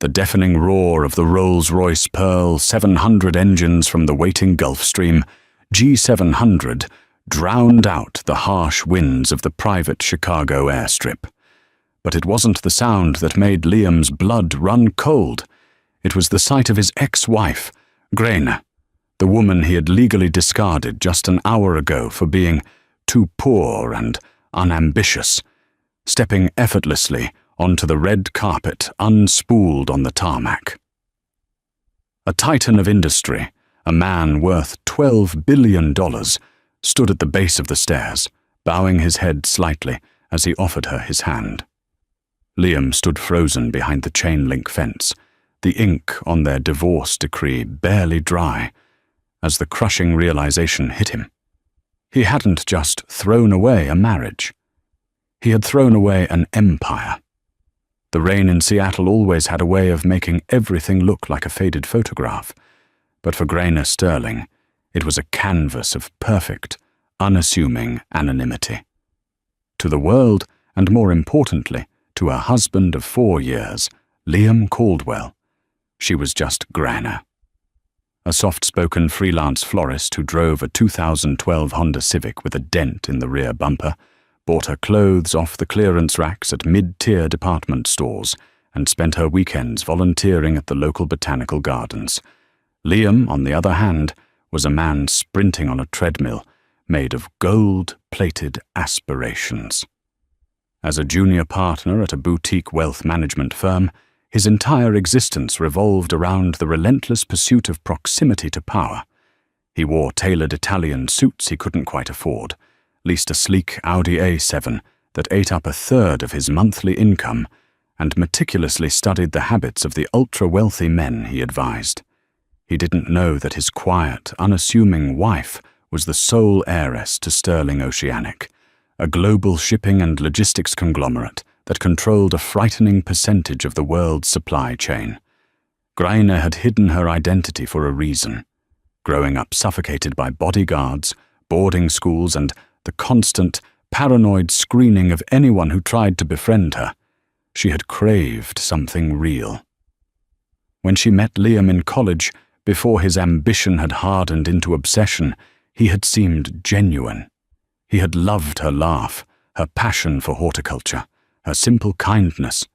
The deafening roar of the Rolls-Royce Pearl 700 engines from the waiting Gulf Stream, G700, drowned out the harsh winds of the private Chicago airstrip. But it wasn't the sound that made Liam's blood run cold. It was the sight of his ex-wife, Graina, the woman he had legally discarded just an hour ago for being too poor and unambitious, stepping effortlessly onto the red carpet unspooled on the tarmac. A titan of industry, a man worth $12 billion, stood at the base of the stairs, bowing his head slightly as he offered her his hand. Liam stood frozen behind the chain-link fence, the ink on their divorce decree barely dry, as the crushing realization hit him. He hadn't just thrown away a marriage. He had thrown away an empire. The rain in Seattle always had a way of making everything look like a faded photograph, but for Graina Sterling, it was a canvas of perfect, unassuming anonymity. To the world, and more importantly, to her husband of 4 years, Liam Caldwell, she was just Graina. A soft-spoken freelance florist who drove a 2012 Honda Civic with a dent in the rear bumper, bought her clothes off the clearance racks at mid-tier department stores, and spent her weekends volunteering at the local botanical gardens. Liam, on the other hand, was a man sprinting on a treadmill made of gold-plated aspirations. As a junior partner at a boutique wealth management firm, his entire existence revolved around the relentless pursuit of proximity to power. He wore tailored Italian suits he couldn't quite afford, leased a sleek Audi A7 that ate up a third of his monthly income, and meticulously studied the habits of the ultra-wealthy men he advised. He didn't know that his quiet, unassuming wife was the sole heiress to Sterling Oceanic, a global shipping and logistics conglomerate that controlled a frightening percentage of the world's supply chain. Graina had hidden her identity for a reason. Growing up suffocated by bodyguards, boarding schools, and the constant, paranoid screening of anyone who tried to befriend her, she had craved something real. When she met Liam in college, before his ambition had hardened into obsession, he had seemed genuine. He had loved her laugh, her passion for horticulture, her simple kindness.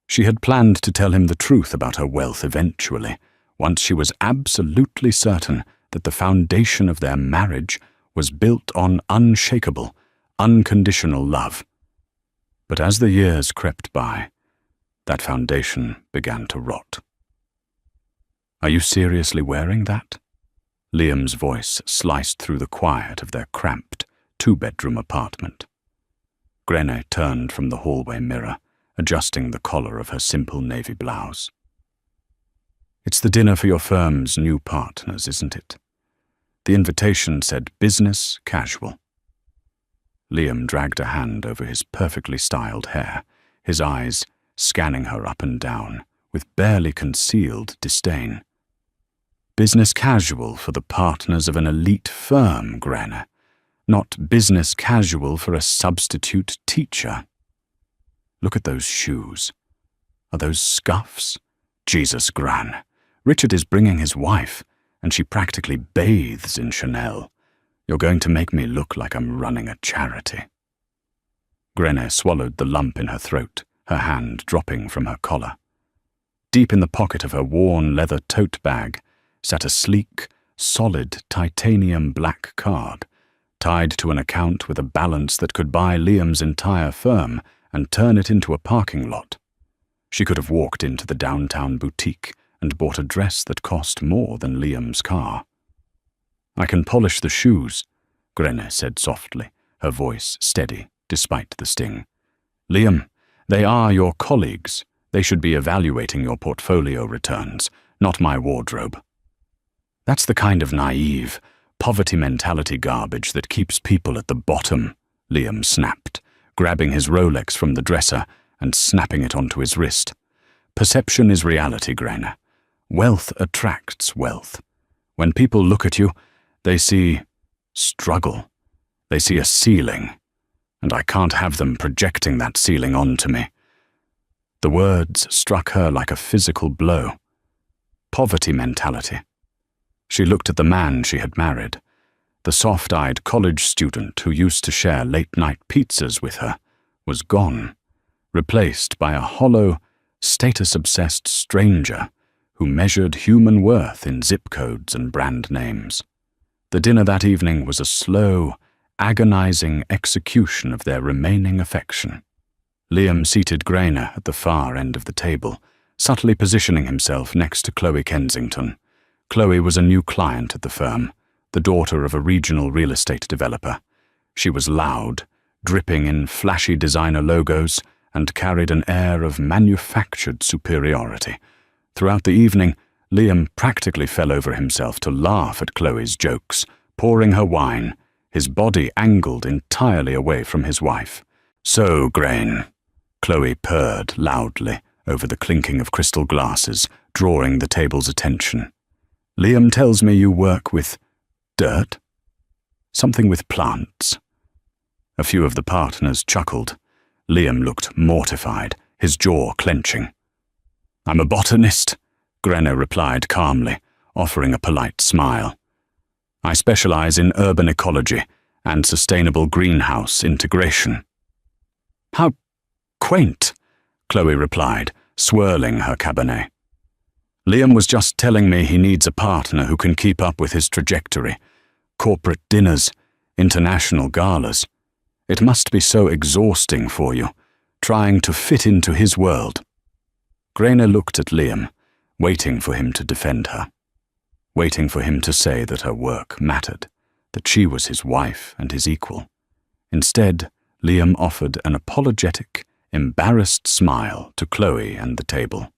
She had planned to tell him the truth about her wealth eventually, once she was absolutely certain that the foundation of their marriage was built on unshakable, unconditional love. But as the years crept by, that foundation began to rot. "Are you seriously wearing that?" Liam's voice sliced through the quiet of their cramped, two-bedroom apartment. Graina turned from the hallway mirror, adjusting the collar of her simple navy blouse. "It's the dinner for your firm's new partners, isn't it?" The invitation said business casual. Liam dragged a hand over his perfectly styled hair, his eyes scanning her up and down with barely concealed disdain. "Business casual for the partners of an elite firm, Graina. Not business casual for a substitute teacher. Look at those shoes. Are those scuffs? Jesus, Gran. Richard is bringing his wife, and she practically bathes in Chanel. You're going to make me look like I'm running a charity." Graina swallowed the lump in her throat, her hand dropping from her collar. Deep in the pocket of her worn leather tote bag sat a sleek, solid titanium black card, tied to an account with a balance that could buy Liam's entire firm and turn it into a parking lot. She could have walked into the downtown boutique and bought a dress that cost more than Liam's car. "I can polish the shoes," Graina said softly, her voice steady despite the sting. "Liam, they are your colleagues. They should be evaluating your portfolio returns, not my wardrobe." "That's the kind of naive, poverty mentality garbage that keeps people at the bottom," Liam snapped, grabbing his Rolex from the dresser and snapping it onto his wrist. "Perception is reality, Graina. Wealth attracts wealth. When people look at you, they see struggle. They see a ceiling, and I can't have them projecting that ceiling onto me. The words struck her like a physical blow. Poverty mentality. She looked at the man she had married, the soft-eyed college student who used to share late-night pizzas with her, was gone, replaced by a hollow, status-obsessed stranger who measured human worth in zip codes and brand names. The dinner that evening was a slow, agonizing execution of their remaining affection. Liam seated Grainer at the far end of the table, subtly positioning himself next to Chloe Kensington. Chloe was a new client at the firm, the daughter of a regional real estate developer. She was loud, dripping in flashy designer logos, and carried an air of manufactured superiority. Throughout the evening, Liam practically fell over himself to laugh at Chloe's jokes, pouring her wine, his body angled entirely away from his wife. "So, Grain," Chloe purred loudly over the clinking of crystal glasses, drawing the table's attention. "Liam tells me you work with dirt? Something with plants." A few of the partners chuckled. Liam looked mortified, his jaw clenching. "I'm a botanist," Grainer replied calmly, offering a polite smile. "I specialize in urban ecology and sustainable greenhouse integration." "How quaint," Chloe replied, swirling her Cabernet. "Liam was just telling me he needs a partner who can keep up with his trajectory. Corporate dinners, international galas. It must be so exhausting for you, trying to fit into his world." Grainer looked at Liam, waiting for him to defend her, waiting for him to say that her work mattered, that she was his wife and his equal. Instead, Liam offered an apologetic, embarrassed smile to Chloe and the table.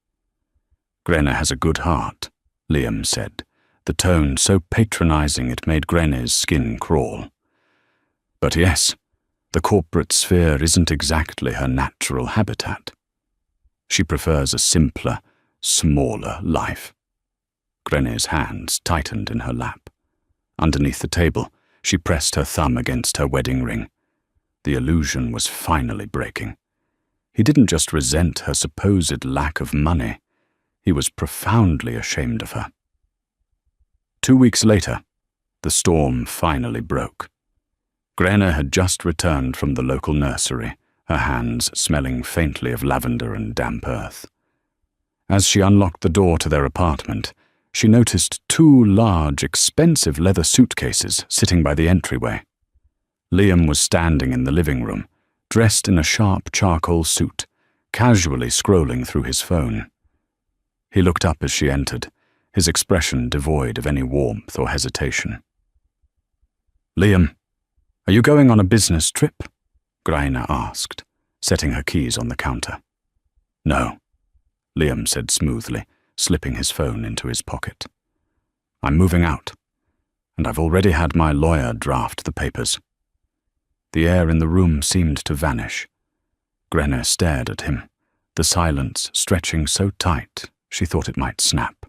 "Grainer has a good heart," Liam said, the tone so patronizing it made Grainer's skin crawl. "But yes, the corporate sphere isn't exactly her natural habitat. She prefers a simpler, smaller life." Grainer's hands tightened in her lap. Underneath the table, she pressed her thumb against her wedding ring. The illusion was finally breaking. He didn't just resent her supposed lack of money. He was profoundly ashamed of her. 2 weeks later, the storm finally broke. Grainer had just returned from the local nursery, her hands smelling faintly of lavender and damp earth. As she unlocked the door to their apartment, she noticed 2 large, expensive leather suitcases sitting by the entryway. Liam was standing in the living room, dressed in a sharp charcoal suit, casually scrolling through his phone. He looked up as she entered, his expression devoid of any warmth or hesitation. "Liam, are you going on a business trip?" Grainer asked, setting her keys on the counter. "No," Liam said smoothly, slipping his phone into his pocket. "I'm moving out, and I've already had my lawyer draft the papers." The air in the room seemed to vanish. Grainer stared at him, the silence stretching so tight she thought it might snap.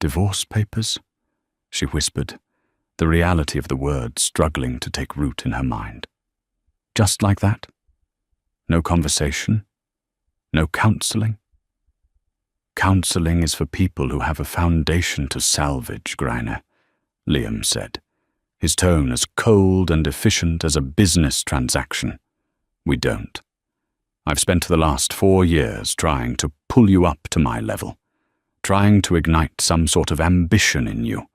"Divorce papers?" she whispered, the reality of the word struggling to take root in her mind. "Just like that? No conversation? No counseling?" "Counseling is for people who have a foundation to salvage, Grainer," Liam said, his tone as cold and efficient as a business transaction. "We don't. I've spent the last 4 years trying to pull you up to my level, trying to ignite some sort of ambition in you.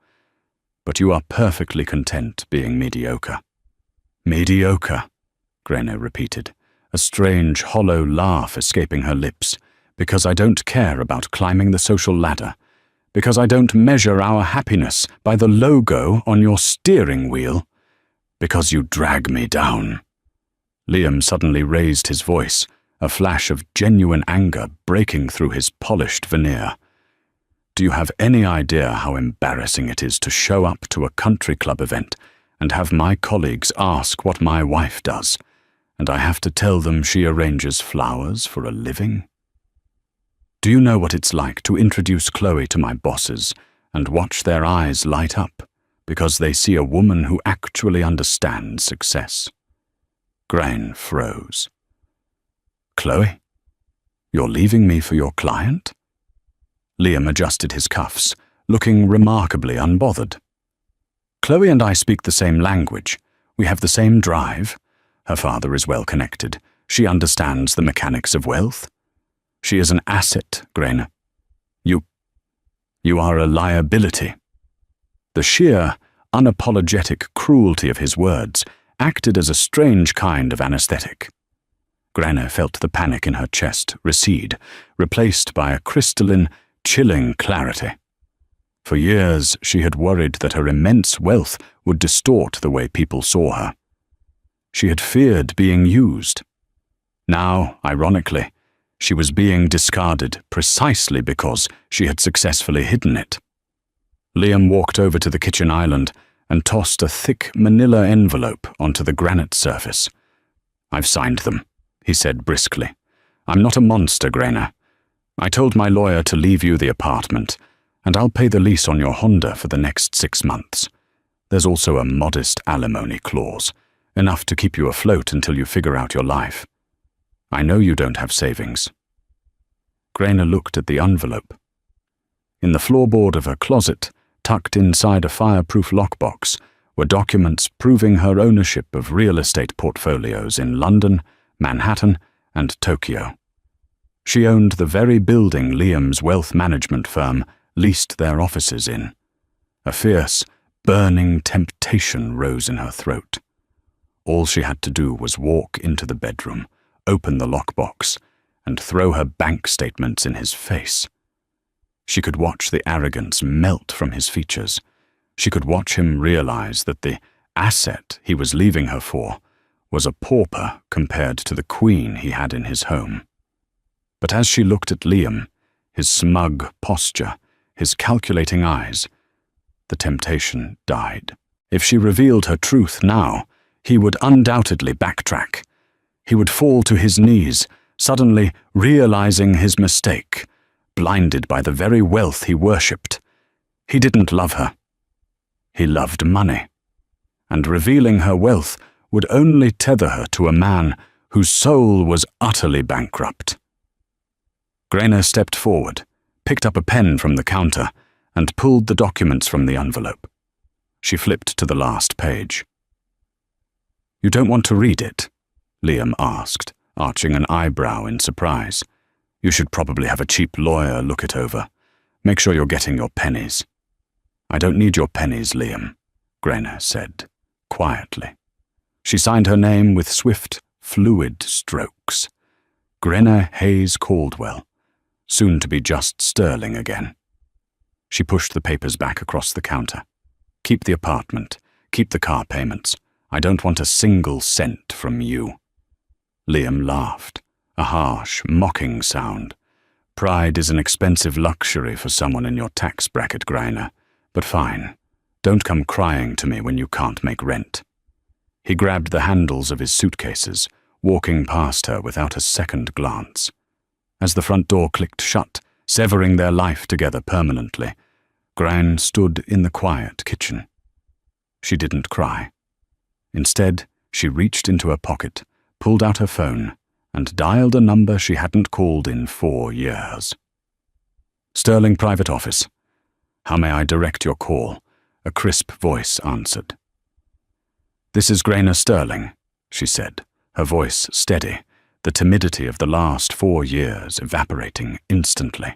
But you are perfectly content being mediocre." "Mediocre," Grainer repeated, a strange, hollow laugh escaping her lips. "Because I don't care about climbing the social ladder. Because I don't measure our happiness by the logo on your steering wheel. Because you drag me down." Liam suddenly raised his voice, a flash of genuine anger breaking through his polished veneer. "Do you have any idea how embarrassing it is to show up to a country club event and have my colleagues ask what my wife does, and I have to tell them she arranges flowers for a living? Do you know what it's like to introduce Chloe to my bosses and watch their eyes light up because they see a woman who actually understands success?" Grain froze. "Chloe? You're leaving me for your client? Liam adjusted his cuffs, looking remarkably unbothered. Chloe and I speak the same language. We have the same drive. Her father is well connected. She understands the mechanics of wealth. She is an asset, Grainer. You are a liability. The sheer, unapologetic cruelty of his words acted as a strange kind of anesthetic. Grainer felt the panic in her chest recede, replaced by a crystalline, chilling clarity. For years, she had worried that her immense wealth would distort the way people saw her. She had feared being used. Now, ironically, she was being discarded precisely because she had successfully hidden it. Liam walked over to the kitchen island and tossed a thick manila envelope onto the granite surface. I've signed them, he said briskly. I'm not a monster, Grainer. I told my lawyer to leave you the apartment, and I'll pay the lease on your Honda for the next 6 months. There's also a modest alimony clause, enough to keep you afloat until you figure out your life. I know you don't have savings. Grainer looked at the envelope. In the floorboard of her closet, tucked inside a fireproof lockbox, were documents proving her ownership of real estate portfolios in London, Manhattan, and Tokyo. She owned the very building Liam's wealth management firm leased their offices in. A fierce, burning temptation rose in her throat. All she had to do was walk into the bedroom, open the lockbox, and throw her bank statements in his face. She could watch the arrogance melt from his features. She could watch him realize that the asset he was leaving her for was a pauper compared to the queen he had in his home. But as she looked at Liam, his smug posture, his calculating eyes, the temptation died. If she revealed her truth now, he would undoubtedly backtrack. He would fall to his knees, suddenly realizing his mistake, blinded by the very wealth he worshipped. He didn't love her. He loved money. And revealing her wealth would only tether her to a man whose soul was utterly bankrupt. Grainer stepped forward, picked up a pen from the counter, and pulled the documents from the envelope. She flipped to the last page. You don't want to read it? Liam asked, arching an eyebrow in surprise. You should probably have a cheap lawyer look it over. Make sure you're getting your pennies. I don't need your pennies, Liam, Grainer said, quietly. She signed her name with swift, fluid strokes. Grainer Hayes Caldwell, soon to be just sterling again. She pushed the papers back across the counter. Keep the apartment. Keep the car payments. I don't want a single cent from you. Liam laughed, a harsh, mocking sound. Pride is an expensive luxury for someone in your tax bracket, Grainer. But fine, don't come crying to me when you can't make rent. He grabbed the handles of his suitcases, walking past her without a second glance. As the front door clicked shut, severing their life together permanently, Grain stood in the quiet kitchen. She didn't cry. Instead, she reached into her pocket, pulled out her phone, and dialed a number she hadn't called in 4 years. Sterling Private Office. How may I direct your call? A crisp voice answered. This is Grainer Sterling, she said, her voice steady, the timidity of the last 4 years evaporating instantly.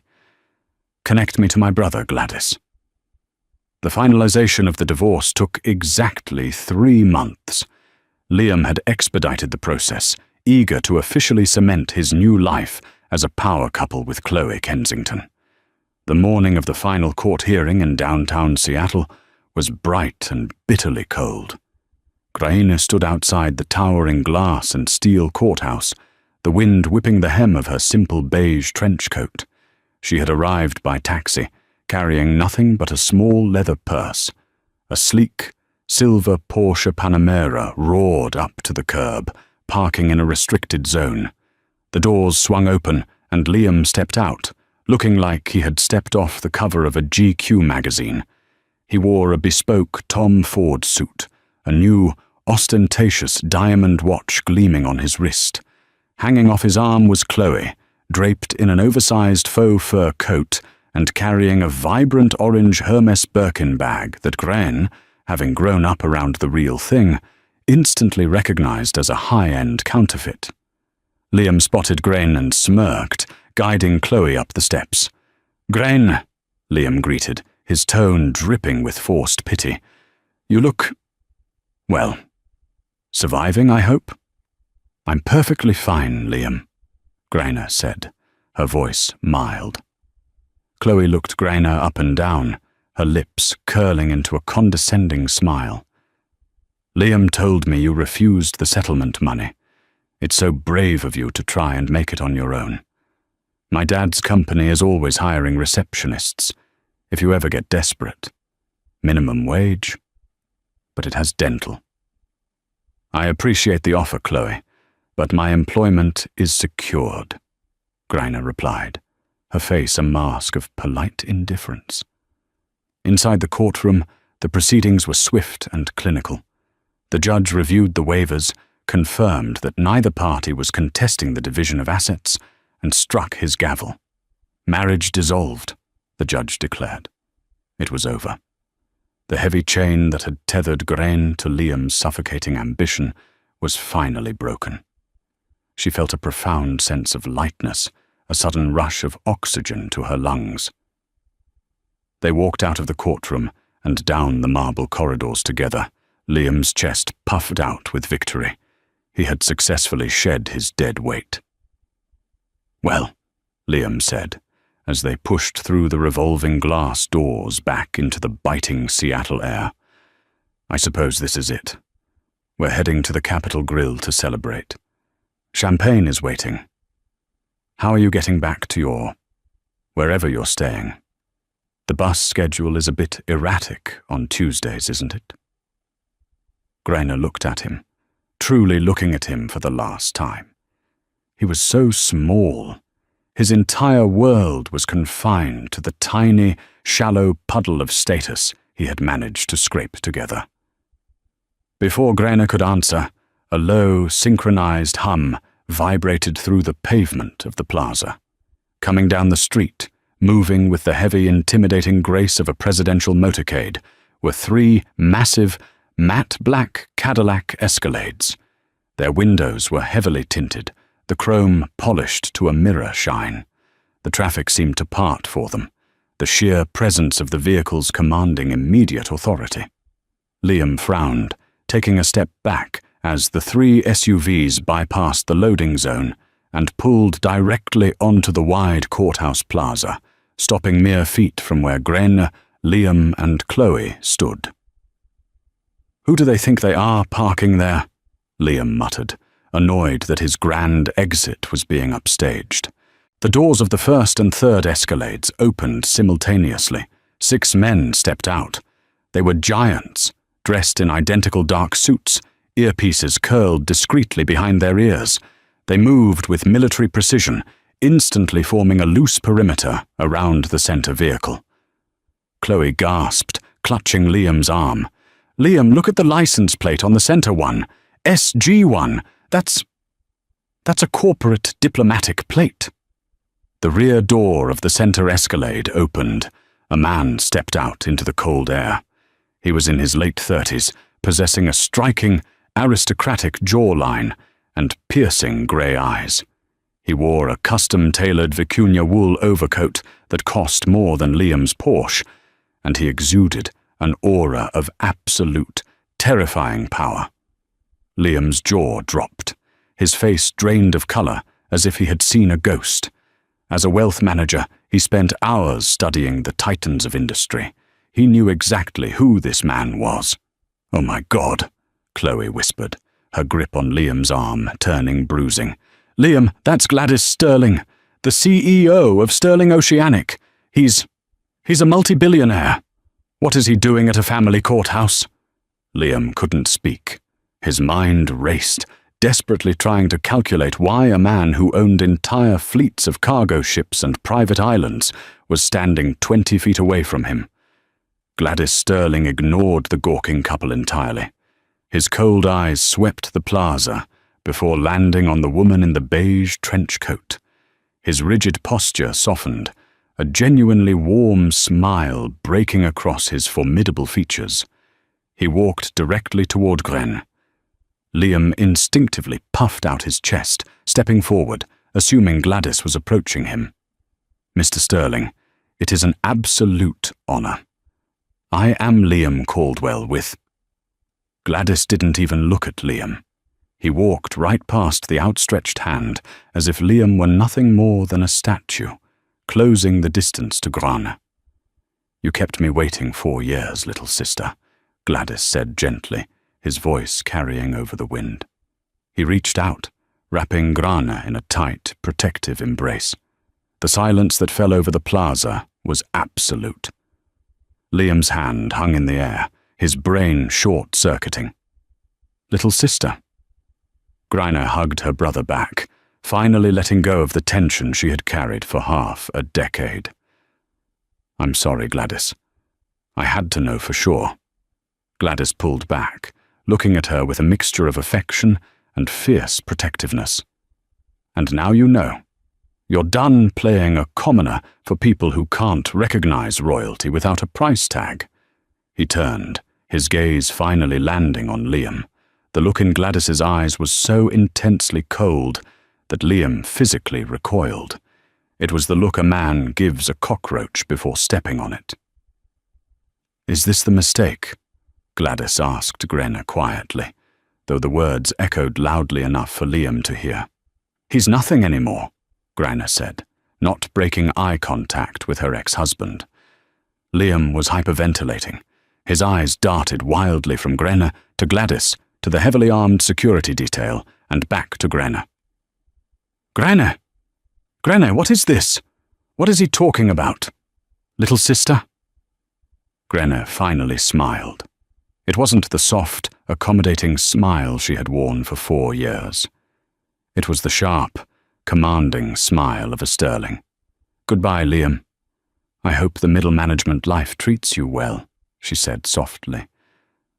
Connect me to my brother, Gladys. The finalization of the divorce took exactly 3 months. Liam had expedited the process, eager to officially cement his new life as a power couple with Chloe Kensington. The morning of the final court hearing in downtown Seattle was bright and bitterly cold. Grainer stood outside the towering glass and steel courthouse, the wind whipping the hem of her simple beige trench coat. She had arrived by taxi, carrying nothing but a small leather purse. A sleek, silver Porsche Panamera roared up to the curb, parking in a restricted zone. The doors swung open, and Liam stepped out, looking like he had stepped off the cover of a GQ magazine. He wore a bespoke Tom Ford suit, a new, ostentatious diamond watch gleaming on his wrist. Hanging off his arm was Chloe, draped in an oversized faux fur coat and carrying a vibrant orange Hermes Birkin bag that Grain, having grown up around the real thing, instantly recognized as a high-end counterfeit. Liam spotted Grain and smirked, guiding Chloe up the steps. "Grain," Liam greeted, his tone dripping with forced pity. "You look, well, surviving, I hope?" "I'm perfectly fine, Liam," Grainer said, her voice mild. Chloe looked Grainer up and down, her lips curling into a condescending smile. "Liam told me you refused the settlement money. It's so brave of you to try and make it on your own. My dad's company is always hiring receptionists, if you ever get desperate. Minimum wage, but it has dental." "I appreciate the offer, Chloe, but my employment is secured," Grainer replied, her face a mask of polite indifference. Inside the courtroom, the proceedings were swift and clinical. The judge reviewed the waivers, confirmed that neither party was contesting the division of assets, and struck his gavel. "Marriage dissolved," the judge declared. It was over. The heavy chain that had tethered Grain to Liam's suffocating ambition was finally broken. She felt a profound sense of lightness, a sudden rush of oxygen to her lungs. They walked out of the courtroom and down the marble corridors together, Liam's chest puffed out with victory. He had successfully shed his dead weight. "Well," Liam said, as they pushed through the revolving glass doors back into the biting Seattle air, "I suppose this is it. We're heading to the Capitol Grill to celebrate. Champagne is waiting. How are you getting back to wherever you're staying? The bus schedule is a bit erratic on Tuesdays, isn't it?" Grainer looked at him, truly looking at him for the last time. He was so small. His entire world was confined to the tiny, shallow puddle of status he had managed to scrape together. Before Grainer could answer, a low, synchronized hum vibrated through the pavement of the plaza. Coming down the street, moving with the heavy, intimidating grace of a presidential motorcade, were three massive, matte black Cadillac Escalades. Their windows were heavily tinted, the chrome polished to a mirror shine. The traffic seemed to part for them, the sheer presence of the vehicles commanding immediate authority. Liam frowned, taking a step back as the three SUVs bypassed the loading zone and pulled directly onto the wide courthouse plaza, stopping mere feet from where Grainer, Liam, and Chloe stood. "Who do they think they are parking there?" Liam muttered, annoyed that his grand exit was being upstaged. The doors of the first and third Escalades opened simultaneously. 6 men stepped out. They were giants, dressed in identical dark suits, earpieces curled discreetly behind their ears. They moved with military precision, instantly forming a loose perimeter around the center vehicle. Chloe gasped, clutching Liam's arm. "Liam, look at the license plate on the center one. SG1. That's a corporate diplomatic plate." The rear door of the center Escalade opened. A man stepped out into the cold air. He was in his late 30s, possessing a striking, aristocratic jawline and piercing grey eyes. He wore a custom-tailored vicuña wool overcoat that cost more than Liam's Porsche, and he exuded an aura of absolute, terrifying power. Liam's jaw dropped. His face drained of color, as if he had seen a ghost. As a wealth manager, he spent hours studying the titans of industry. He knew exactly who this man was. "Oh my God," Chloe whispered, her grip on Liam's arm turning bruising. "Liam, that's Gladys Sterling, the CEO of Sterling Oceanic. He's a multi-billionaire. What is he doing at a family courthouse?" Liam couldn't speak. His mind raced, desperately trying to calculate why a man who owned entire fleets of cargo ships and private islands was standing 20 feet away from him. Gladys Sterling ignored the gawking couple entirely. His cold eyes swept the plaza before landing on the woman in the beige trench coat. His rigid posture softened, a genuinely warm smile breaking across his formidable features. He walked directly toward Gren. Liam instinctively puffed out his chest, stepping forward, assuming Gladys was approaching him. "Mr. Sterling, it is an absolute honor. I am Liam Caldwell with—" Gladys didn't even look at Liam. He walked right past the outstretched hand, as if Liam were nothing more than a statue, closing the distance to Grane. "You kept me waiting 4 years, little sister," Gladys said gently, his voice carrying over the wind. He reached out, wrapping Grane in a tight, protective embrace. The silence that fell over the plaza was absolute. Liam's hand hung in the air, his brain short-circuiting. "Little sister." Grine hugged her brother back, finally letting go of the tension she had carried for half a decade. "I'm sorry, Gladys. I had to know for sure." Gladys pulled back, looking at her with a mixture of affection and fierce protectiveness. "And now you know. You're done playing a commoner for people who can't recognize royalty without a price tag." He turned, his gaze finally landing on Liam. The look in Gladys's eyes was so intensely cold that Liam physically recoiled. It was the look a man gives a cockroach before stepping on it. "Is this the mistake?" Gladys asked Grena quietly, though the words echoed loudly enough for Liam to hear. "He's nothing anymore," Grena said, not breaking eye contact with her ex-husband. Liam was hyperventilating. His eyes darted wildly from Grena to Gladys, to the heavily armed security detail, and back to Grena. "Grena! Grena, what is this? What is he talking about? Little sister?" Grena finally smiled. It wasn't the soft, accommodating smile she had worn for 4 years. It was the sharp, commanding smile of a Sterling. "Goodbye, Liam. I hope the middle management life treats you well," she said softly.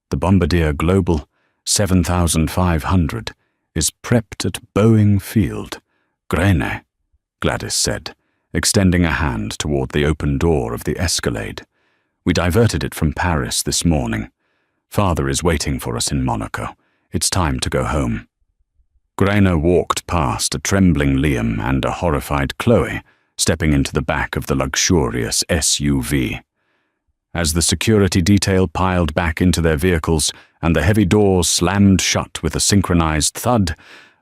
"The Bombardier Global 7500 is prepped at Boeing Field. Grene," Gladys said, extending a hand toward the open door of the Escalade. "We diverted it from Paris this morning. Father is waiting for us in Monaco. It's time to go home." Grena walked past a trembling Liam and a horrified Chloe, stepping into the back of the luxurious SUV. As the security detail piled back into their vehicles and the heavy doors slammed shut with a synchronized thud,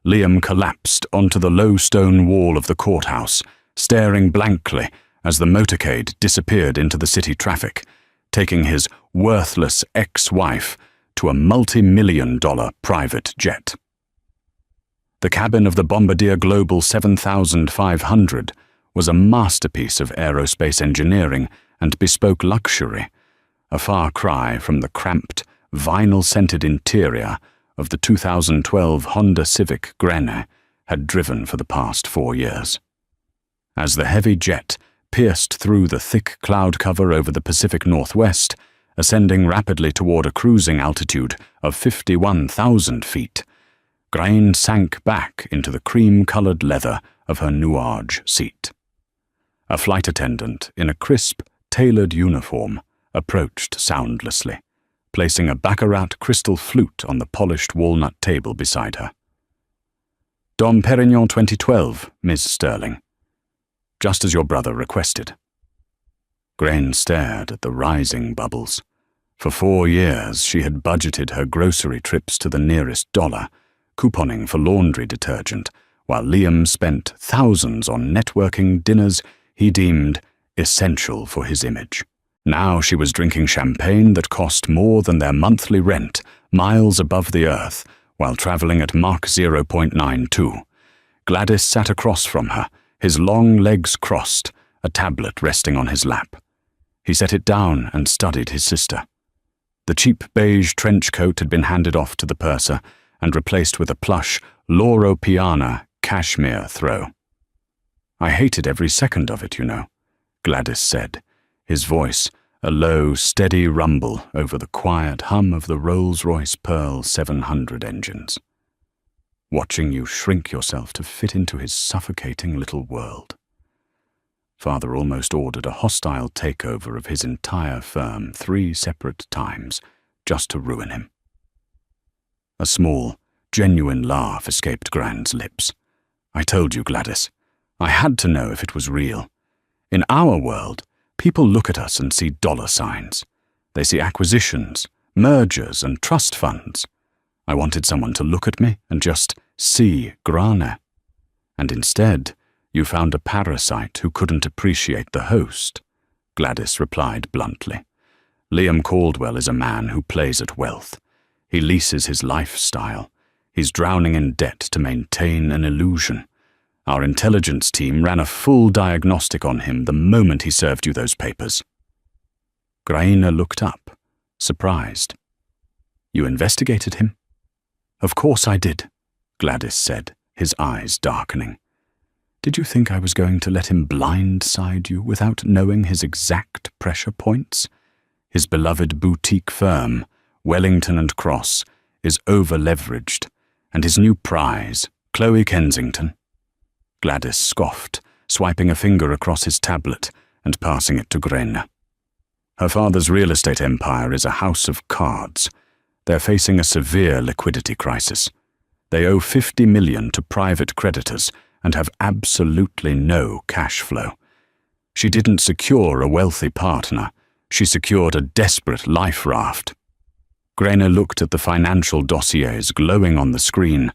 Liam collapsed onto the low stone wall of the courthouse, staring blankly as the motorcade disappeared into the city traffic, taking his worthless ex-wife to a multi-million-dollar private jet. The cabin of the Bombardier Global 7500 was a masterpiece of aerospace engineering and bespoke luxury, a far cry from the cramped, vinyl-scented interior of the 2012 Honda Civic Grene had driven for the past 4 years. As the heavy jet pierced through the thick cloud cover over the Pacific Northwest, ascending rapidly toward a cruising altitude of 51,000 feet, Grain sank back into the cream-colored leather of her nuage seat. A flight attendant in a crisp, tailored uniform approached soundlessly, placing a baccarat crystal flute on the polished walnut table beside her. "Dom Perignon 2012, Ms. Sterling. Just as your brother requested." Grain stared at the rising bubbles. For 4 years she had budgeted her grocery trips to the nearest dollar, couponing for laundry detergent, while Liam spent thousands on networking dinners he deemed essential for his image. Now she was drinking champagne that cost more than their monthly rent, miles above the earth, while traveling at Mach 0.92. Gladys sat across from her, his long legs crossed, a tablet resting on his lap. He set it down and studied his sister. The cheap beige trench coat had been handed off to the purser and replaced with a plush Loro Piana cashmere throw. "I hated every second of it, you know," Gladys said, his voice a low, steady rumble over the quiet hum of the Rolls-Royce Pearl 700 engines. "Watching you shrink yourself to fit into his suffocating little world." Father almost ordered a hostile takeover of his entire firm 3 separate times, just to ruin him. A small, genuine laugh escaped Gran's lips. I told you, Gladys. I had to know if it was real. In our world, people look at us and see dollar signs. They see acquisitions, mergers, and trust funds. I wanted someone to look at me and just see Grana. And instead, you found a parasite who couldn't appreciate the host, Gladys replied bluntly. Liam Caldwell is a man who plays at wealth. He leases his lifestyle. He's drowning in debt to maintain an illusion. Our intelligence team ran a full diagnostic on him the moment he served you those papers. Graina looked up, surprised. You investigated him? Of course I did, Gladys said, his eyes darkening. Did you think I was going to let him blindside you without knowing his exact pressure points? His beloved boutique firm, Wellington and Cross, is over-leveraged, and his new prize, Chloe Kensington. Gladys scoffed, swiping a finger across his tablet and passing it to Graina. Her father's real estate empire is a house of cards. They're facing a severe liquidity crisis. They owe $50 million to private creditors and have absolutely no cash flow. She didn't secure a wealthy partner. She secured a desperate life raft. Graina looked at the financial dossiers glowing on the screen.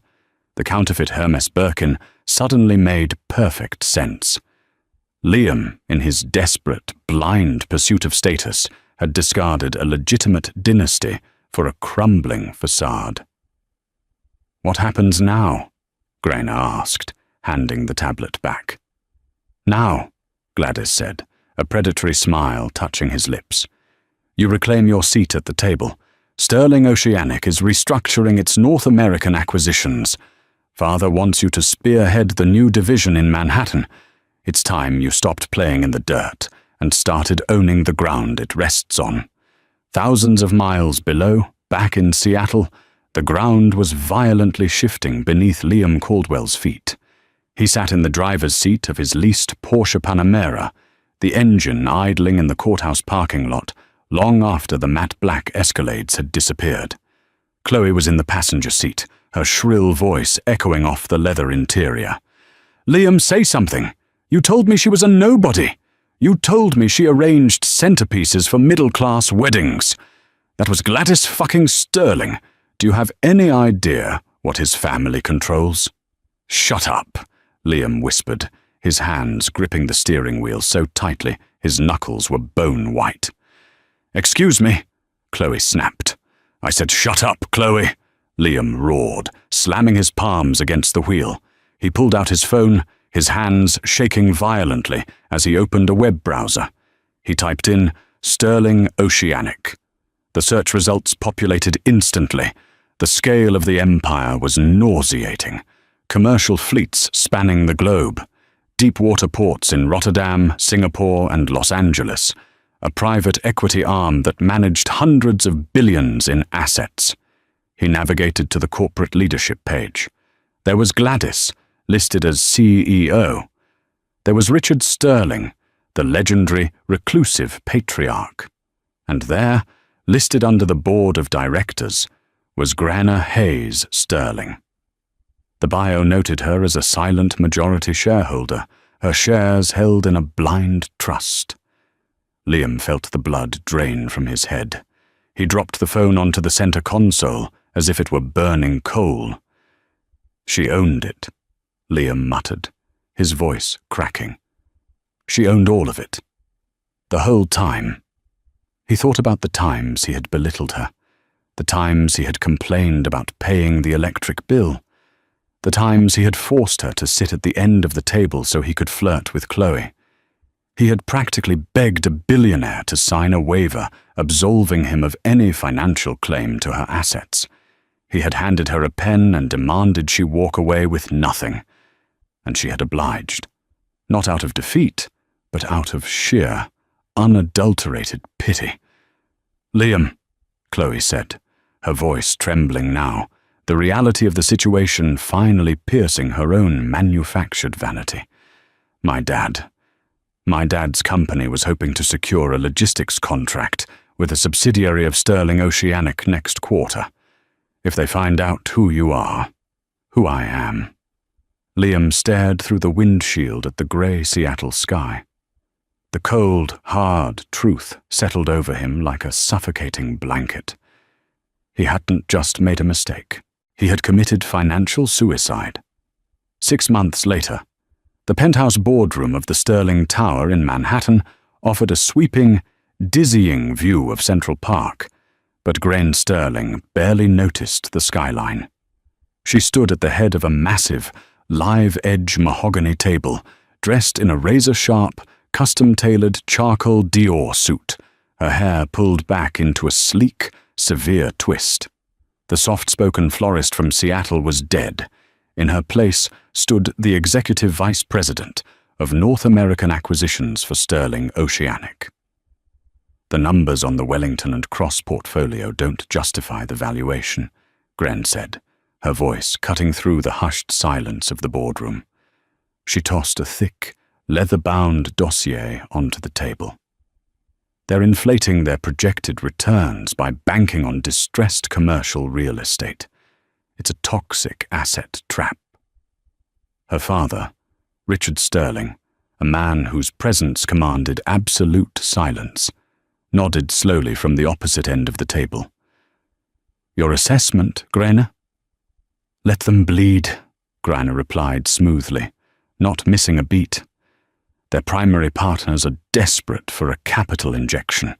The counterfeit Hermes Birkin suddenly made perfect sense. Liam, in his desperate, blind pursuit of status, had discarded a legitimate dynasty for a crumbling facade. What happens now? Graina asked, handing the tablet back. Now, Gladys said, a predatory smile touching his lips. You reclaim your seat at the table. Sterling Oceanic is restructuring its North American acquisitions. Father wants you to spearhead the new division in Manhattan. It's time you stopped playing in the dirt and started owning the ground it rests on. Thousands of miles below, back in Seattle, the ground was violently shifting beneath Liam Caldwell's feet. He sat in the driver's seat of his leased Porsche Panamera, the engine idling in the courthouse parking lot long after the matte black Escalades had disappeared. Chloe was in the passenger seat, her shrill voice echoing off the leather interior. Liam, say something. You told me she was a nobody. You told me she arranged centerpieces for middle-class weddings. That was Gladys fucking Sterling. Do you have any idea what his family controls? Shut up, Liam whispered, his hands gripping the steering wheel so tightly his knuckles were bone white. Excuse me, Chloe snapped. I said shut up, Chloe, Liam roared, slamming his palms against the wheel. He pulled out his phone, his hands shaking violently as he opened a web browser. He typed in Sterling Oceanic. The search results populated instantly. The scale of the empire was nauseating. Commercial fleets spanning the globe. Deep water ports in Rotterdam, Singapore, and Los Angeles. A private equity arm that managed hundreds of billions in assets. He navigated to the corporate leadership page. There was Gladys, listed as CEO. There was Richard Sterling, the legendary reclusive patriarch. And there, listed under the board of directors, was Graina Hayes Sterling. The bio noted her as a silent majority shareholder, her shares held in a blind trust. Liam felt the blood drain from his head. He dropped the phone onto the center console as if it were burning coal. She owned it, Liam muttered, his voice cracking. She owned all of it. The whole time. He thought about the times he had belittled her, the times he had complained about paying the electric bill, the times he had forced her to sit at the end of the table so he could flirt with Chloe. He had practically begged a billionaire to sign a waiver absolving him of any financial claim to her assets. He had handed her a pen and demanded she walk away with nothing, and she had obliged, not out of defeat, but out of sheer, unadulterated pity. Liam, Chloe said, her voice trembling now, the reality of the situation finally piercing her own manufactured vanity. My dad. My dad's company was hoping to secure a logistics contract with a subsidiary of Sterling Oceanic next quarter. If they find out who you are, who I am." Liam stared through the windshield at the grey Seattle sky. The cold, hard truth settled over him like a suffocating blanket. He hadn't just made a mistake. He had committed financial suicide. 6 months later, the penthouse boardroom of the Sterling Tower in Manhattan offered a sweeping, dizzying view of Central Park, but Grain Sterling barely noticed the skyline. She stood at the head of a massive, live-edge mahogany table, dressed in a razor-sharp, custom-tailored charcoal Dior suit, her hair pulled back into a sleek, severe twist. The soft-spoken florist from Seattle was dead. In her place stood the executive vice president of North American acquisitions for Sterling Oceanic. "The numbers on the Wellington and Cross portfolio don't justify the valuation," Gren said, her voice cutting through the hushed silence of the boardroom. She tossed a thick, leather-bound dossier onto the table. "They're inflating their projected returns by banking on distressed commercial real estate. It's a toxic asset trap." Her father, Richard Sterling, a man whose presence commanded absolute silence, nodded slowly from the opposite end of the table. "Your assessment, Grainer?" "Let them bleed," Grainer replied smoothly, not missing a beat. "Their primary partners are desperate for a capital injection.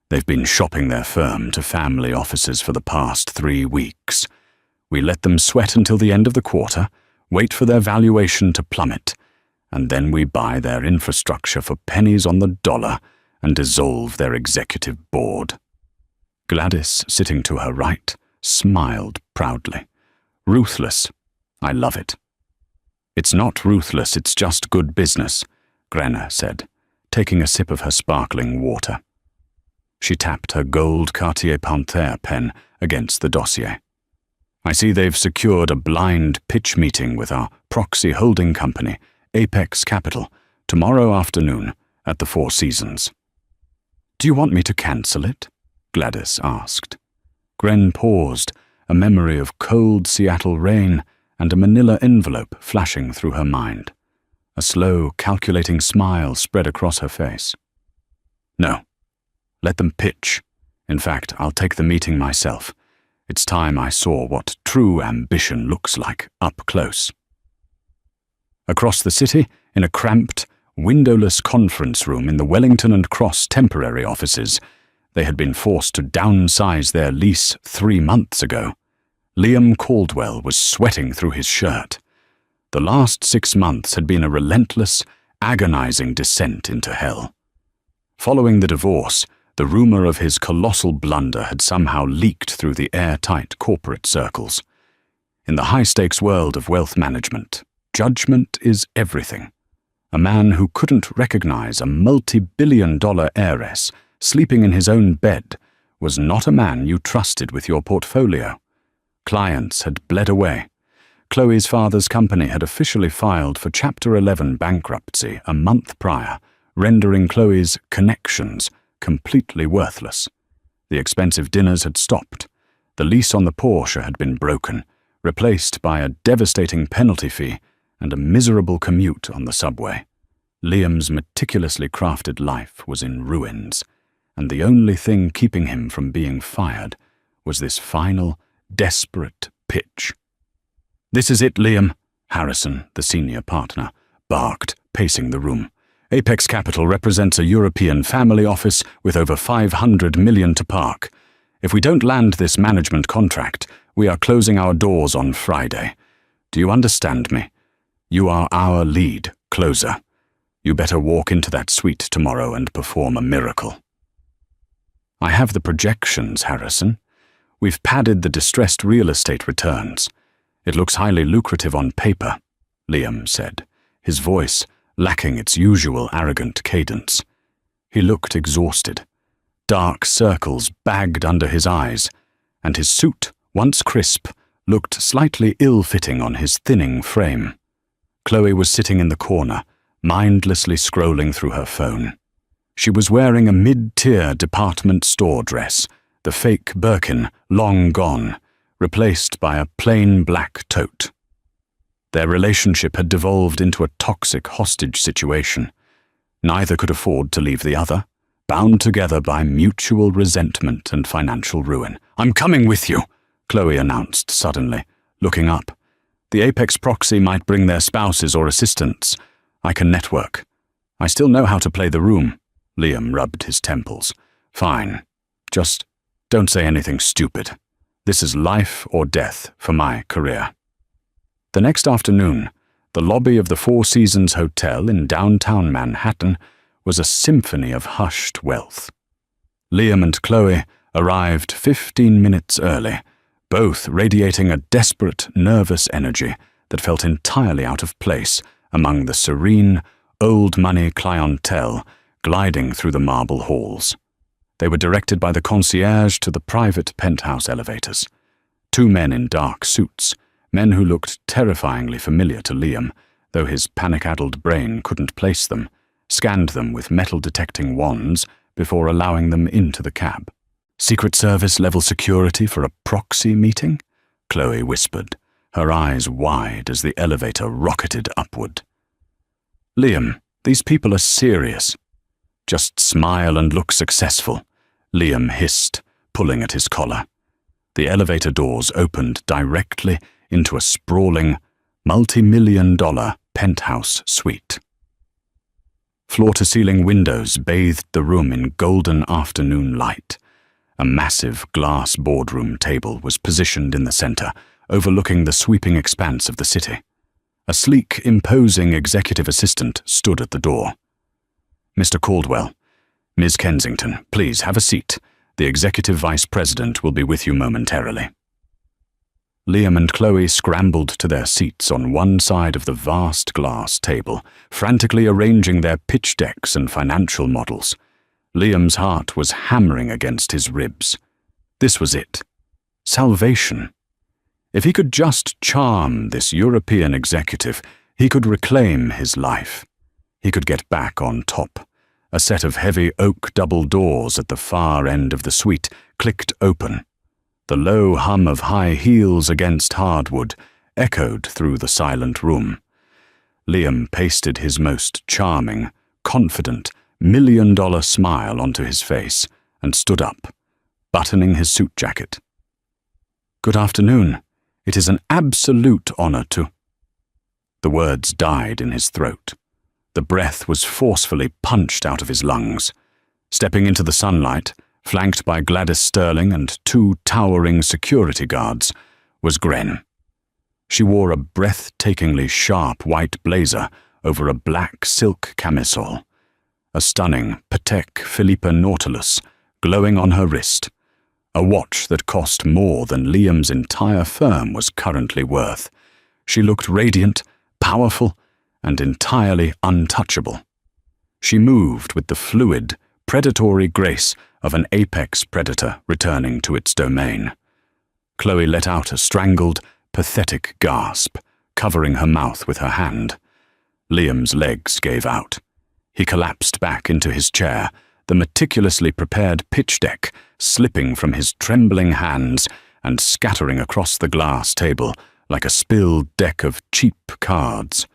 They've been shopping their firm to family offices for the past 3 weeks. We let them sweat until the end of the quarter, wait for their valuation to plummet, and then we buy their infrastructure for pennies on the dollar and dissolve their executive board." Gladys, sitting to her right, smiled proudly. "Ruthless. I love it." "It's not ruthless, it's just good business," Grainer said, taking a sip of her sparkling water. She tapped her gold Cartier Panthère pen against the dossier. "I see they've secured a blind pitch meeting with our proxy holding company, Apex Capital, tomorrow afternoon at the Four Seasons." "Do you want me to cancel it?" Gladys asked. Gren paused, a memory of cold Seattle rain and a manila envelope flashing through her mind. A slow, calculating smile spread across her face. "No. Let them pitch. In fact, I'll take the meeting myself. It's time I saw what true ambition looks like up close." Across the city, in a cramped, windowless conference room in the Wellington and Cross temporary offices, they had been forced to downsize their lease 3 months ago. Liam Caldwell was sweating through his shirt. The last 6 months had been a relentless, agonizing descent into hell. Following the divorce, the rumor of his colossal blunder had somehow leaked through the airtight corporate circles. In the high-stakes world of wealth management, judgment is everything. A man who couldn't recognize a multi-billion-dollar heiress sleeping in his own bed was not a man you trusted with your portfolio. Clients had bled away. Chloe's father's company had officially filed for Chapter 11 bankruptcy a month prior, rendering Chloe's connections completely worthless. The expensive dinners had stopped. The lease on the Porsche had been broken, replaced by a devastating penalty fee and a miserable commute on the subway. Liam's meticulously crafted life was in ruins, and the only thing keeping him from being fired was this final, desperate pitch. "This is it, Liam," Harrison, the senior partner, barked, pacing the room. "Apex Capital represents a European family office with over $500 million to park. If we don't land this management contract, we are closing our doors on Friday. Do you understand me? You are our lead closer. You better walk into that suite tomorrow and perform a miracle." "I have the projections, Harrison. We've padded the distressed real estate returns. It looks highly lucrative on paper," Liam said, his voice lacking its usual arrogant cadence. He looked exhausted. Dark circles bagged under his eyes, and his suit, once crisp, looked slightly ill-fitting on his thinning frame. Chloe was sitting in the corner, mindlessly scrolling through her phone. She was wearing a mid-tier department store dress, the fake Birkin long gone, replaced by a plain black tote. Their relationship had devolved into a toxic hostage situation. Neither could afford to leave the other, bound together by mutual resentment and financial ruin. "I'm coming with you," Chloe announced suddenly, looking up. "The Apex proxy might bring their spouses or assistants. I can network. I still know how to play the room." Liam rubbed his temples. "Fine. Just don't say anything stupid. This is life or death for my career." The next afternoon, the lobby of the Four Seasons Hotel in downtown Manhattan was a symphony of hushed wealth. Liam and Chloe arrived 15 minutes early, both radiating a desperate, nervous energy that felt entirely out of place among the serene, old-money clientele gliding through the marble halls. They were directed by the concierge to the private penthouse elevators. Two men in dark suits, men who looked terrifyingly familiar to Liam, though his panic-addled brain couldn't place them, scanned them with metal-detecting wands before allowing them into the cab. "Secret Service-level security for a proxy meeting?" Chloe whispered, her eyes wide as the elevator rocketed upward. "Liam, these people are serious. Just smile and look successful," Liam hissed, pulling at his collar. The elevator doors opened directly into a sprawling, multi-million-dollar penthouse suite. Floor-to-ceiling windows bathed the room in golden afternoon light. A massive glass boardroom table was positioned in the center, overlooking the sweeping expanse of the city. A sleek, imposing executive assistant stood at the door. "Mr. Caldwell, Ms. Kensington, please have a seat. The executive vice president will be with you momentarily." Liam and Chloe scrambled to their seats on one side of the vast glass table, frantically arranging their pitch decks and financial models. Liam's heart was hammering against his ribs. This was it. Salvation. If he could just charm this European executive, he could reclaim his life. He could get back on top. A set of heavy oak double doors at the far end of the suite clicked open. The low hum of high heels against hardwood echoed through the silent room. Liam pasted his most charming, confident, million-dollar smile onto his face and stood up, buttoning his suit jacket. "Good afternoon. It is an absolute honor to—" The words died in his throat. The breath was forcefully punched out of his lungs. Stepping into the sunlight, flanked by Gladys Sterling and two towering security guards, was Gren. She wore a breathtakingly sharp white blazer over a black silk camisole, a stunning Patek Philippe Nautilus glowing on her wrist, a watch that cost more than Liam's entire firm was currently worth. She looked radiant, powerful, and entirely untouchable. She moved with the fluid, predatory grace of an apex predator returning to its domain. Chloe let out a strangled, pathetic gasp, covering her mouth with her hand. Liam's legs gave out. He collapsed back into his chair, the meticulously prepared pitch deck slipping from his trembling hands and scattering across the glass table like a spilled deck of cheap cards.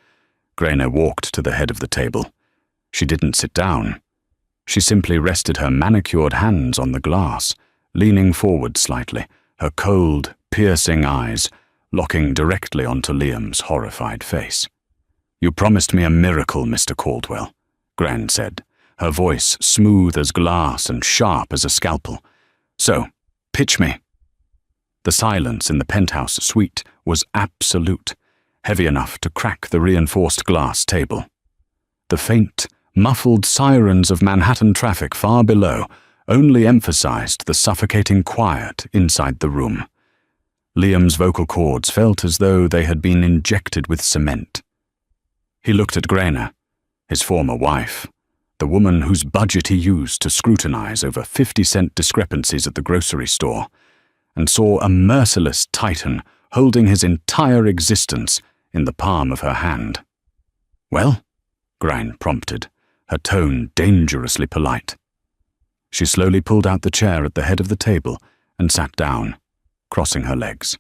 Grainer walked to the head of the table. She didn't sit down. She simply rested her manicured hands on the glass, leaning forward slightly, her cold, piercing eyes locking directly onto Liam's horrified face. "You promised me a miracle, Mr. Caldwell," Gran said, her voice smooth as glass and sharp as a scalpel. "So, pitch me." The silence in the penthouse suite was absolute, heavy enough to crack the reinforced glass table. The faint, muffled sirens of Manhattan traffic far below only emphasized the suffocating quiet inside the room. Liam's vocal cords felt as though they had been injected with cement. He looked at Grainer, his former wife, the woman whose budget he used to scrutinize over 50-cent discrepancies at the grocery store, and saw a merciless titan holding his entire existence in the palm of her hand. "Well, Grine prompted, her tone dangerously polite. She slowly pulled out the chair at the head of the table and sat down, crossing her legs.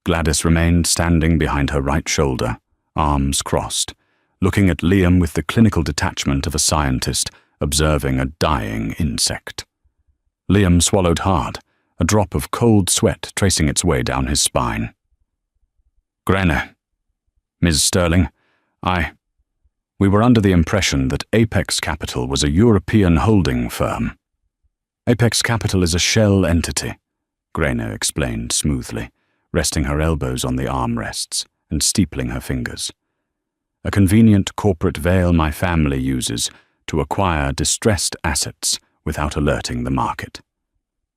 Gladys remained standing behind her right shoulder, arms crossed, looking at Liam with the clinical detachment of a scientist observing a dying insect. Liam swallowed hard, a drop of cold sweat tracing its way down his spine. "Grine, Ms. Sterling, we were under the impression that Apex Capital was a European holding firm." "Apex Capital is a shell entity," Grine explained smoothly, resting her elbows on the armrests and steepling her fingers. "A convenient corporate veil my family uses to acquire distressed assets without alerting the market.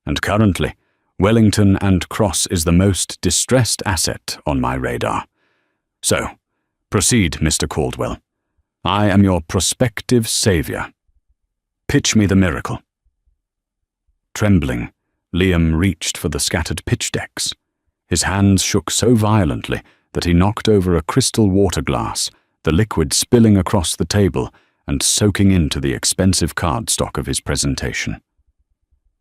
And currently, Wellington and Cross is the most distressed asset on my radar. So, proceed, Mr. Caldwell. I am your prospective savior. Pitch me the miracle." Trembling, Liam reached for the scattered pitch decks. His hands shook so violently that he knocked over a crystal water glass, the liquid spilling across the table and soaking into the expensive cardstock of his presentation.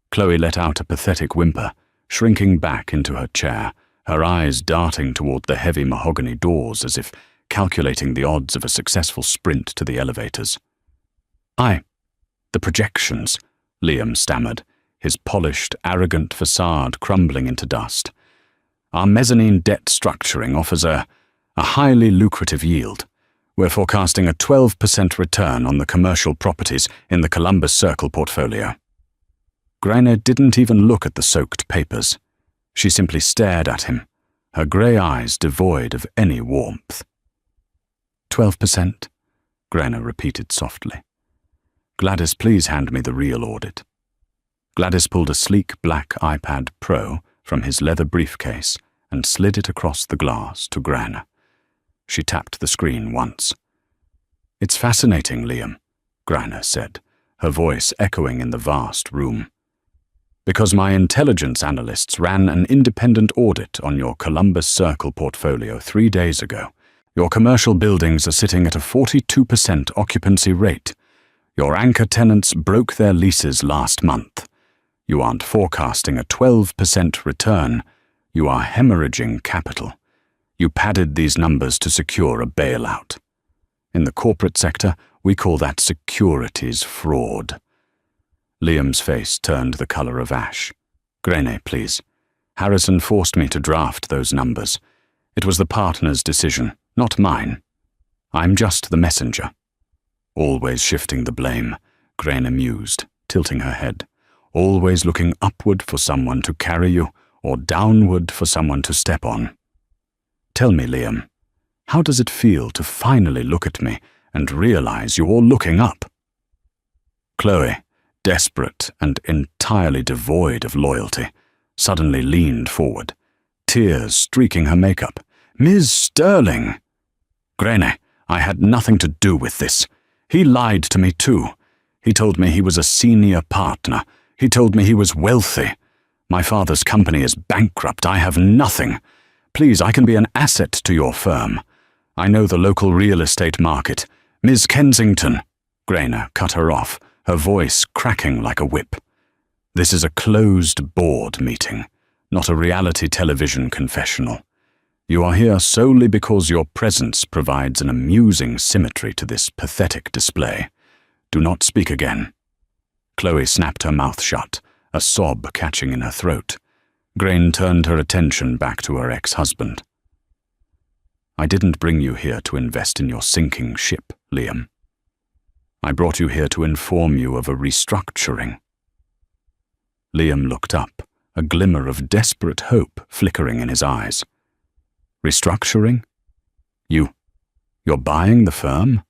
Chloe let out a pathetic whimper, shrinking back into her chair, her eyes darting toward the heavy mahogany doors as if calculating the odds of a successful sprint to the elevators. The projections," Liam stammered, his polished, arrogant facade crumbling into dust. "Our mezzanine debt structuring offers a highly lucrative yield. We're forecasting a 12% return on the commercial properties in the Columbus Circle portfolio." Grine didn't even look at the soaked papers. She simply stared at him, her grey eyes devoid of any warmth. 12%, Grine repeated softly. "Gladys, please hand me the real audit." Gladys pulled a sleek black iPad Pro from his leather briefcase and slid it across the glass to Grine. She tapped the screen once. "It's fascinating, Liam," Grine said, her voice echoing in the vast room. "Because my intelligence analysts ran an independent audit on your Columbus Circle portfolio 3 days ago. Your commercial buildings are sitting at a 42% occupancy rate. Your anchor tenants broke their leases last month. You aren't forecasting a 12% return. You are hemorrhaging capital. You padded these numbers to secure a bailout. In the corporate sector, we call that securities fraud." Liam's face turned the color of ash. "Grine, please. Harrison forced me to draft those numbers. It was the partner's decision, not mine. I'm just the messenger." "Always shifting the blame," Grine mused, tilting her head. "Always looking upward for someone to carry you, or downward for someone to step on. Tell me, Liam, how does it feel to finally look at me and realize you're looking up?" Chloe, desperate and entirely devoid of loyalty, suddenly leaned forward, tears streaking her makeup. "Ms. Sterling!" "Grine, I had nothing to do with this. He lied to me too. He told me he was a senior partner. He told me he was wealthy. My father's company is bankrupt. I have nothing. Please, I can be an asset to your firm. I know the local real estate market. Ms. Kensington." Grine cut her off, her voice cracking like a whip. "This is a closed board meeting, not a reality television confessional. You are here solely because your presence provides an amusing symmetry to this pathetic display. Do not speak again." Chloe snapped her mouth shut, a sob catching in her throat. Grine turned her attention back to her ex-husband. "I didn't bring you here to invest in your sinking ship, Liam. I brought you here to inform you of a restructuring." Liam looked up, a glimmer of desperate hope flickering in his eyes. "Restructuring? You're buying the firm?"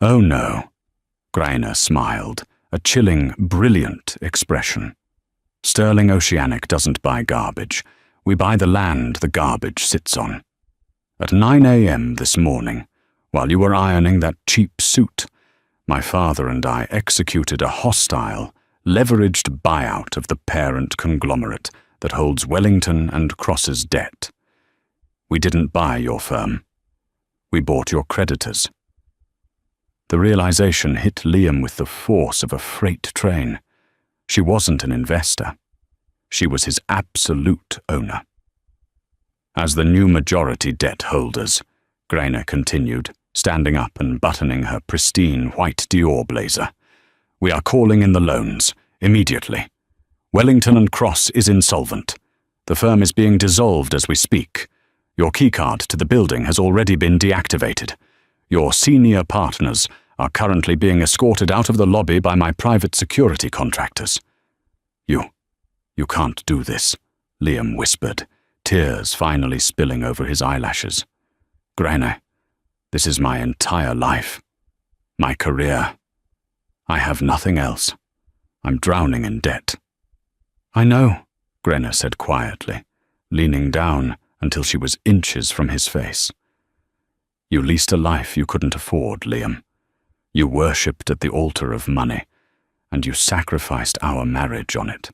"Oh no." Grine smiled, a chilling, brilliant expression. "Sterling Oceanic doesn't buy garbage. We buy the land the garbage sits on. At 9 a.m. this morning, while you were ironing that cheap suit, my father and I executed a hostile, leveraged buyout of the parent conglomerate that holds Wellington and Cross's debt. We didn't buy your firm. We bought your creditors." The realization hit Liam with the force of a freight train. She wasn't an investor. She was his absolute owner. As the new majority debt holders, Grainer continued, standing up and buttoning her pristine white Dior blazer, we are calling in the loans, immediately. Wellington and Cross is insolvent. The firm is being dissolved as we speak. Your keycard to the building has already been deactivated. Your senior partners are currently being escorted out of the lobby by my private security contractors. You can't do this, Liam whispered, tears finally spilling over his eyelashes. Grainer, this is my entire life. My career. I have nothing else. I'm drowning in debt. I know, Grainer said quietly, leaning down until she was inches from his face. You leased a life you couldn't afford, Liam. You worshipped at the altar of money, and you sacrificed our marriage on it.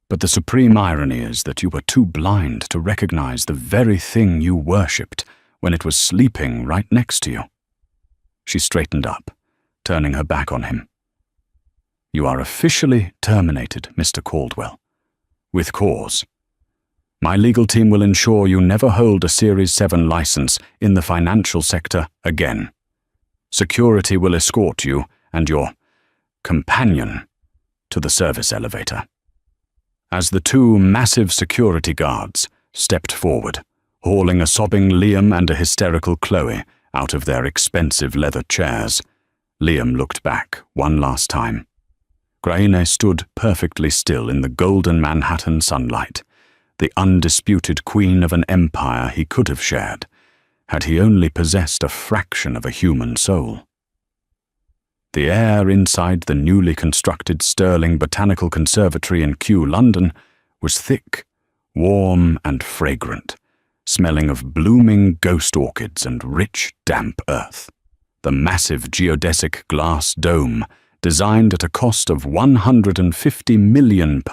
But the supreme irony is that you were too blind to recognize the very thing you worshipped when it was sleeping right next to you. She straightened up, turning her back on him. You are officially terminated, Mr. Caldwell. With cause. My legal team will ensure you never hold a Series 7 license in the financial sector again. Security will escort you and your companion to the service elevator. As the two massive security guards stepped forward, hauling a sobbing Liam and a hysterical Chloe out of their expensive leather chairs, Liam looked back one last time. Grainer stood perfectly still in the golden Manhattan sunlight, the undisputed queen of an empire he could have shared, had he only possessed a fraction of a human soul. The air inside the newly constructed Sterling Botanical Conservatory in Kew, London, was thick, warm and fragrant, smelling of blooming ghost orchids and rich, damp earth. The massive geodesic glass dome, designed at a cost of £150 million,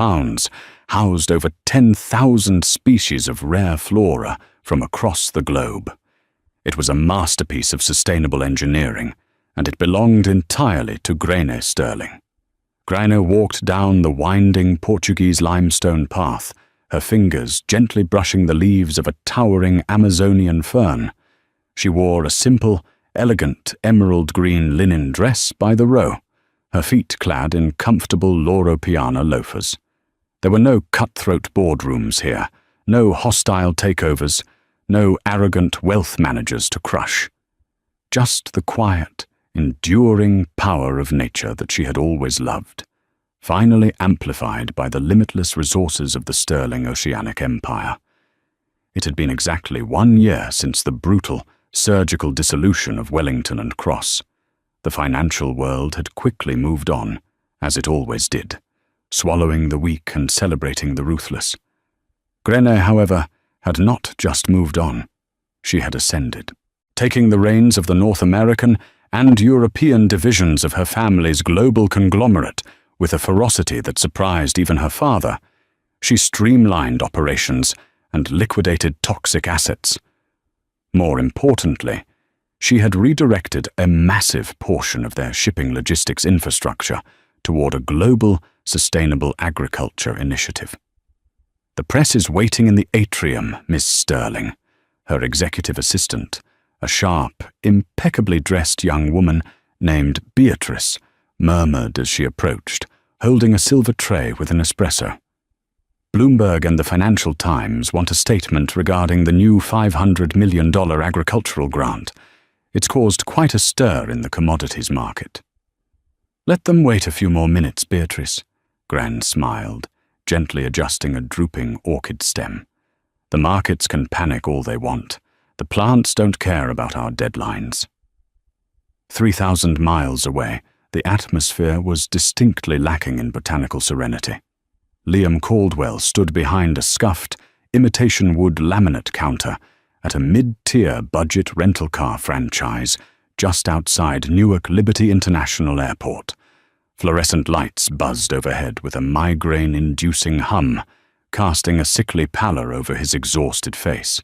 housed over 10,000 species of rare flora from across the globe. It was a masterpiece of sustainable engineering, and it belonged entirely to Grainer Sterling. Grainer walked down the winding Portuguese limestone path, her fingers gently brushing the leaves of a towering Amazonian fern. She wore a simple, elegant emerald green linen dress by the row, her feet clad in comfortable Loro Piana loafers. There were no cutthroat boardrooms here, no hostile takeovers, no arrogant wealth managers to crush. Just the quiet, enduring power of nature that she had always loved, finally amplified by the limitless resources of the Sterling Oceanic Empire. It had been exactly 1 year since the brutal, surgical dissolution of Wellington and Cross. The financial world had quickly moved on, as it always did, swallowing the weak and celebrating the ruthless. Grainer, however, had not just moved on. She had ascended, taking the reins of the North American and European divisions of her family's global conglomerate with a ferocity that surprised even her father. She streamlined operations and liquidated toxic assets. More importantly, she had redirected a massive portion of their shipping logistics infrastructure toward a global, sustainable agriculture initiative. The press is waiting in the atrium, Miss Sterling. Her executive assistant, a sharp, impeccably dressed young woman named Beatrice, murmured as she approached, holding a silver tray with an espresso. Bloomberg and the Financial Times want a statement regarding the new $500 million agricultural grant. It's caused quite a stir in the commodities market. Let them wait a few more minutes, Beatrice. Gran smiled, gently adjusting a drooping orchid stem. The markets can panic all they want. The plants don't care about our deadlines. 3,000 miles away, the atmosphere was distinctly lacking in botanical serenity. Liam Caldwell stood behind a scuffed, imitation wood laminate counter at a mid-tier budget rental car franchise just outside Newark Liberty International Airport. Fluorescent lights buzzed overhead with a migraine-inducing hum, casting a sickly pallor over his exhausted face.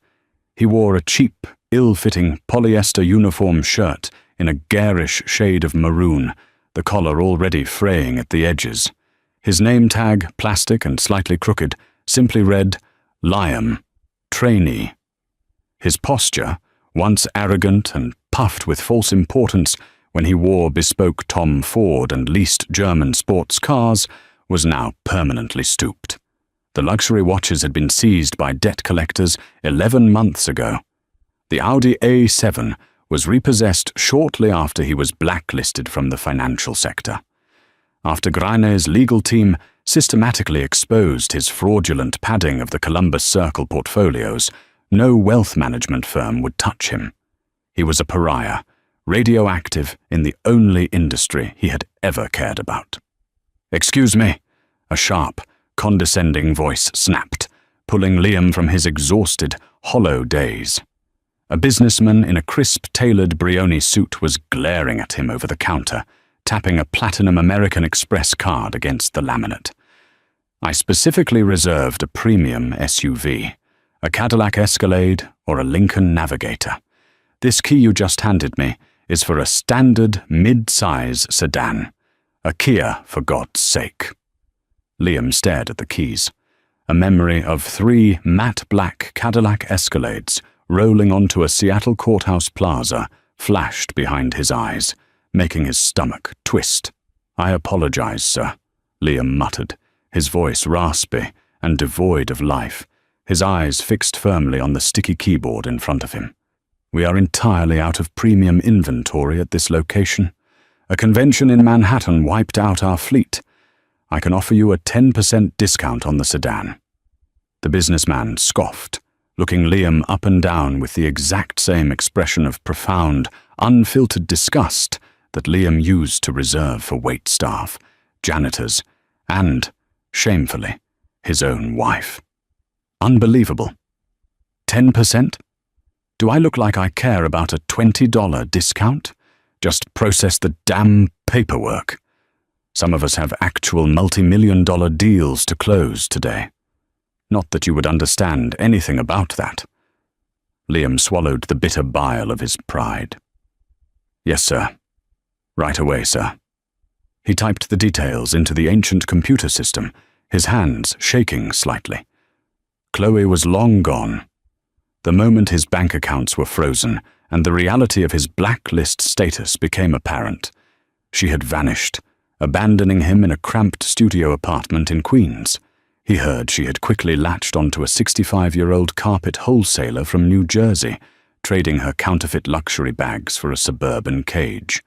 He wore a cheap, ill-fitting polyester uniform shirt in a garish shade of maroon, the collar already fraying at the edges. His name tag, plastic and slightly crooked, simply read, Liam, trainee. His posture, once arrogant and puffed with false importance when he wore bespoke Tom Ford and leased German sports cars, was now permanently stooped. The luxury watches had been seized by debt collectors 11 months ago. The Audi A7 was repossessed shortly after he was blacklisted from the financial sector. After Greiner's legal team systematically exposed his fraudulent padding of the Columbus Circle portfolios, no wealth management firm would touch him. He was a pariah, radioactive in the only industry he had ever cared about. "Excuse me," a sharp, condescending voice snapped, pulling Liam from his exhausted, hollow daze. A businessman in a crisp-tailored Brioni suit was glaring at him over the counter, tapping a Platinum American Express card against the laminate. "I specifically reserved a premium SUV, a Cadillac Escalade or a Lincoln Navigator. This key you just handed me is for a standard mid-size sedan. A Kia, for God's sake." Liam stared at the keys. A memory of 3 matte black Cadillac Escalades rolling onto a Seattle courthouse plaza flashed behind his eyes, making his stomach twist. "I apologize, sir," Liam muttered, his voice raspy and devoid of life, his eyes fixed firmly on the sticky keyboard in front of him. "We are entirely out of premium inventory at this location. A convention in Manhattan wiped out our fleet. I can offer you a 10% discount on the sedan." The businessman scoffed, looking Liam up and down with the exact same expression of profound, unfiltered disgust that Liam used to reserve for waitstaff, janitors, and, shamefully, his own wife. Unbelievable. 10%? Do I look like I care about a $20 discount? Just process the damn paperwork. Some of us have actual multi-million-dollar deals to close today. Not that you would understand anything about that. Liam swallowed the bitter bile of his pride. "Yes, sir. Right away, sir." He typed the details into the ancient computer system, his hands shaking slightly. Chloe was long gone. The moment his bank accounts were frozen and the reality of his blacklist status became apparent, she had vanished, abandoning him in a cramped studio apartment in Queens. He heard she had quickly latched onto a 65-year-old carpet wholesaler from New Jersey, trading her counterfeit luxury bags for a suburban cage.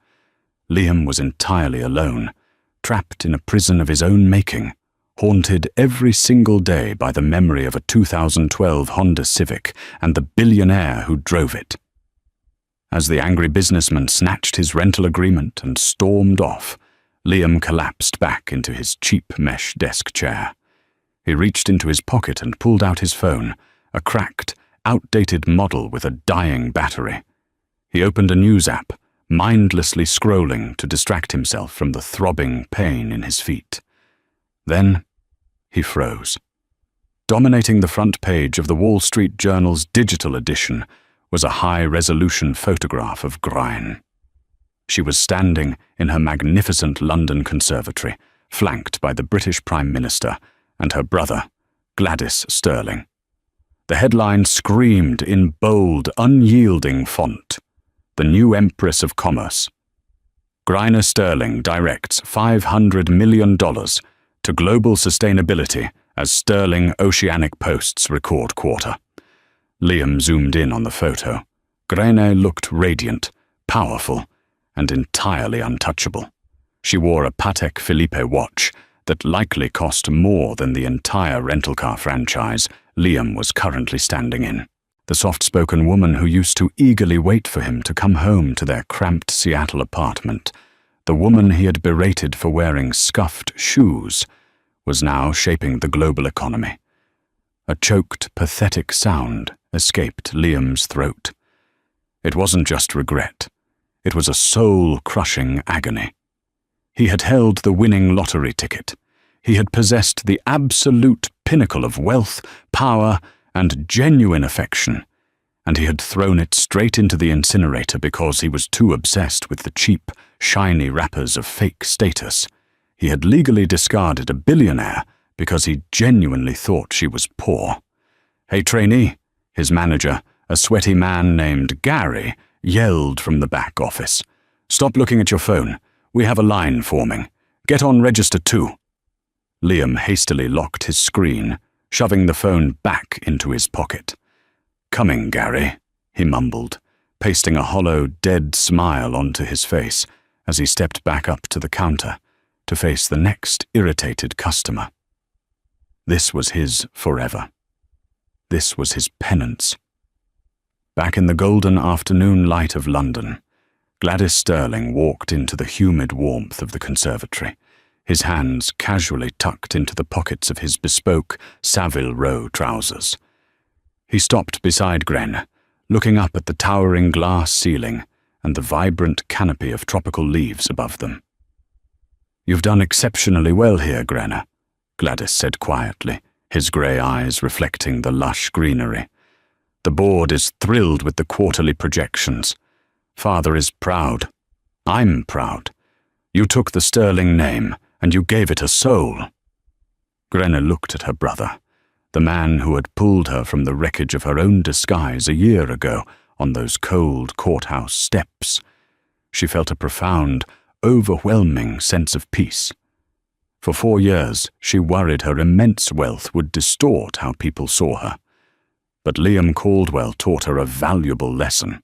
Liam was entirely alone, trapped in a prison of his own making, haunted every single day by the memory of a 2012 Honda Civic and the billionaire who drove it. As the angry businessman snatched his rental agreement and stormed off, Liam collapsed back into his cheap mesh desk chair. He reached into his pocket and pulled out his phone, a cracked, outdated model with a dying battery. He opened a news app, mindlessly scrolling to distract himself from the throbbing pain in his feet. Then he froze. Dominating the front page of the Wall Street Journal's digital edition was a high-resolution photograph of Grein. She was standing in her magnificent London conservatory, flanked by the British Prime Minister and her brother, Gladys Sterling. The headline screamed in bold, unyielding font, "The New Empress of Commerce. Greiner Sterling directs $500 million to global sustainability as Sterling Oceanic Post's record quarter." Liam zoomed in on the photo. Greiner looked radiant, powerful, and entirely untouchable. She wore a Patek Philippe watch that likely cost more than the entire rental car franchise Liam was currently standing in. The soft-spoken woman who used to eagerly wait for him to come home to their cramped Seattle apartment, the woman he had berated for wearing scuffed shoes, was now shaping the global economy. A choked, pathetic sound escaped Liam's throat. It wasn't just regret. It was a soul-crushing agony. He had held the winning lottery ticket. He had possessed the absolute pinnacle of wealth, power, and genuine affection, and he had thrown it straight into the incinerator because he was too obsessed with the cheap, shiny wrappers of fake status. He had legally discarded a billionaire because he genuinely thought she was poor. "Hey, trainee," his manager, a sweaty man named Gary, yelled from the back office. "Stop looking at your phone. We have a line forming. Get on register 2. Liam hastily locked his screen, shoving the phone back into his pocket. "Coming, Gary," he mumbled, pasting a hollow, dead smile onto his face as he stepped back up to the counter to face the next irritated customer. This was his forever. This was his penance. Back in the golden afternoon light of London, Gladys Sterling walked into the humid warmth of the conservatory, his hands casually tucked into the pockets of his bespoke Savile Row trousers. He stopped beside Gren, looking up at the towering glass ceiling and the vibrant canopy of tropical leaves above them. "You've done exceptionally well here, Grenna," Gladys said quietly, his grey eyes reflecting the lush greenery. "The board is thrilled with the quarterly projections. Father is proud. I'm proud. You took the Sterling name and you gave it a soul." Grenna looked at her brother, the man who had pulled her from the wreckage of her own disguise a year ago on those cold courthouse steps. She felt a profound, overwhelming sense of peace. For 4 years, she worried her immense wealth would distort how people saw her. But Liam Caldwell taught her a valuable lesson.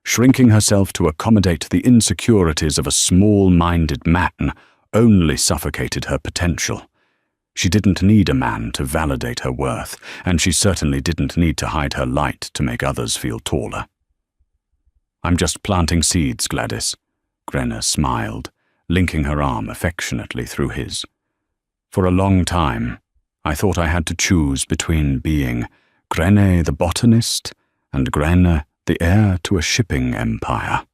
Shrinking herself to accommodate the insecurities of a small-minded man only suffocated her potential. She didn't need a man to validate her worth, and she certainly didn't need to hide her light to make others feel taller. "I'm just planting seeds, Gladys," Grenna smiled, linking her arm affectionately through his. "For a long time, I thought I had to choose between being Grenne the botanist and Grenna the heir to a shipping empire.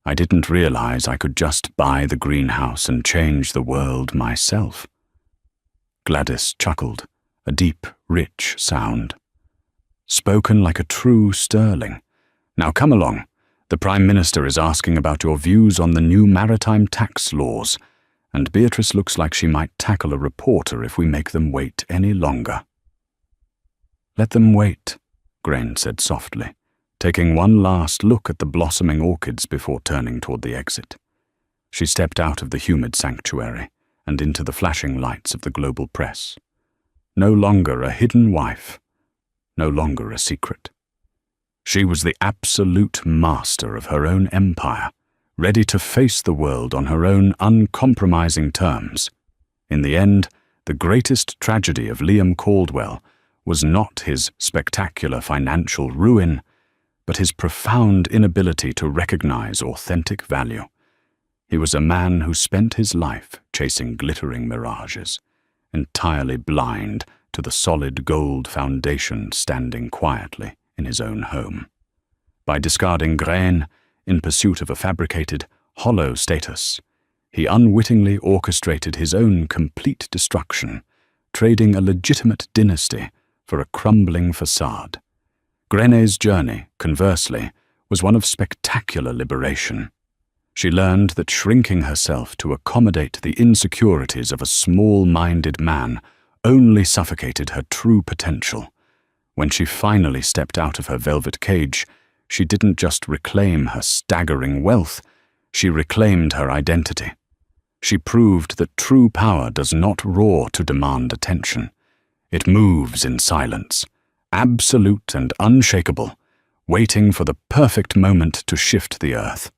I didn't realize I could just buy the greenhouse and change the world myself." Gladys chuckled, a deep, rich sound. "Spoken like a true Sterling. Now come along. The Prime Minister is asking about your views on the new maritime tax laws, and Beatrice looks like she might tackle a reporter if we make them wait any longer." "Let them wait," Gren said softly, taking one last look at the blossoming orchids before turning toward the exit. She stepped out of the humid sanctuary and into the flashing lights of the global press. No longer a hidden wife, no longer a secret. She was the absolute master of her own empire, ready to face the world on her own uncompromising terms. In the end, the greatest tragedy of Liam Caldwell was not his spectacular financial ruin, but his profound inability to recognize authentic value. He was a man who spent his life chasing glittering mirages, entirely blind to the solid gold foundation standing quietly in his own home. By discarding Grain in pursuit of a fabricated, hollow status, he unwittingly orchestrated his own complete destruction, trading a legitimate dynasty for a crumbling facade. Grenne's journey, conversely, was one of spectacular liberation. She learned that shrinking herself to accommodate the insecurities of a small-minded man only suffocated her true potential. When she finally stepped out of her velvet cage, she didn't just reclaim her staggering wealth, she reclaimed her identity. She proved that true power does not roar to demand attention. It moves in silence, absolute and unshakable, waiting for the perfect moment to shift the earth.